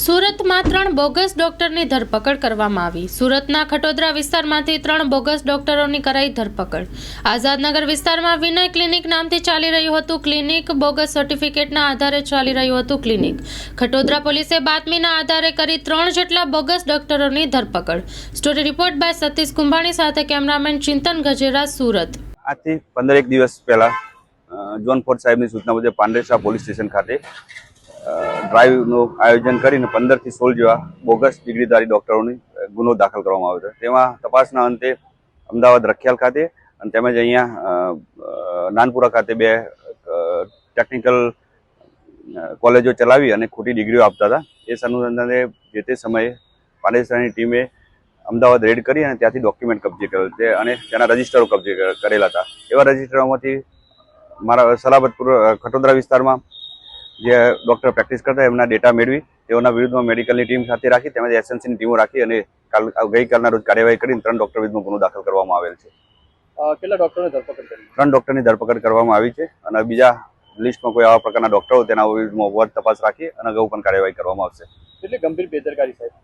સુરતમાં 3 બોગસ ડોક્ટરની ધરપકડ કરવામાં આવી। સુરતના ખટોદરા વિસ્તારમાંથી 3 બોગસ ડોક્ટરોની કરાઈ ધરપકડ। આઝાદનગર વિસ્તારમાં વિનય ક્લિનિક નામથી ચાલી રહ્યું હતું ક્લિનિક। બોગસ સર્ટિફિકેટના આધારે ચાલી રહ્યું હતું ક્લિનિક। ખટોદરા પોલીસે બાતમીના આધારે કરી 3 જેટલા બોગસ ડોક્ટરોની ધરપકડ। Story report by Satish Kumbhani સાથે કેમેરામેન ચિંતન ગજેરા, સુરત। આજથી 15 દિવસ પહેલા જોન ફોર્ડ સાહેબની સૂચના મુજબ પાંડેસરા પોલીસ સ્ટેશન ખાતે ડ્રાઈવનું આયોજન કરીને 15 થી 16 જેવા બોગસ ડિગ્રીધારી ડોક્ટરોની ગુનો દાખલ કરવામાં આવ્યો છે। તેમાં તપાસના અંતે અમદાવાદ રખિયાલ ખાતે અને તેમજ અહીંયા નાનપુરા ખાતે 2 ટેકનિકલ કોલેજો ચલાવી અને ખોટી ડિગ્રીઓ આપતા હતા। એ અનુસંધાને જે તે સમયે પાંડેસરાની ટીમે અમદાવાદ રેડ કરી અને ત્યાંથી ડોક્યુમેન્ટ કબજે કરેલ છે અને તેના રજિસ્ટરો કબજે કરેલા હતા। એવા રજિસ્ટરોમાંથી મારા સલાબતપુર ખટોદરા વિસ્તારમાં જે ડૉક્ટર પ્રેક્ટિસ કરતા એમના ડેટા મેળવી તેઓના વિરુદ્ધમાં મેડિકલની ટીમ સાથે રાખી તેમજ એસએનસીની ટીમો રાખી અને ગઈકાલના રોજ કાર્યવાહી કરીને 3 ડૉક્ટર વિરુદ્ધમાં ગુનો દાખલ કરવામાં આવેલ છે। કેટલા ડૉક્ટરોની ધરપકડ કરી? 3 ડૉક્ટરની ધરપકડ કરવામાં આવી છે અને બીજા લિસ્ટમાં કોઈ આવા પ્રકારના ડૉક્ટરો તેના વિરુદ્ધમાં વધુ તપાસ રાખી અને અગાઉ પણ કાર્યવાહી કરવામાં આવશે। કેટલી ગંભીર બેદરકારી સાહેબ?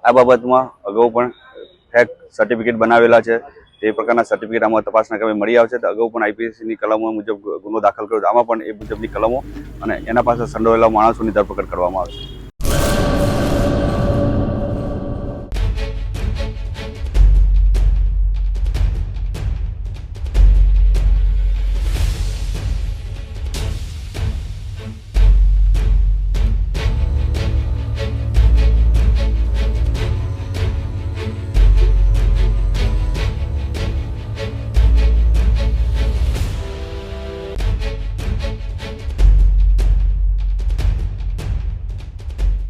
આ બાબતમાં અગાઉ પણ ફેક સર્ટિફિકેટ બનાવેલા છે તે પ્રકારના સર્ટિફિકેટ આમાં તપાસના કામે મળી આવશે। તો અગાઉ પણ આઈપીસીની કલમો મુજબ ગુનો દાખલ કર્યો, આમાં પણ એ મુજબની કલમો અને એના પાસે સંડોવાયેલા માણસોની ધરપકડ કરવામાં આવશે।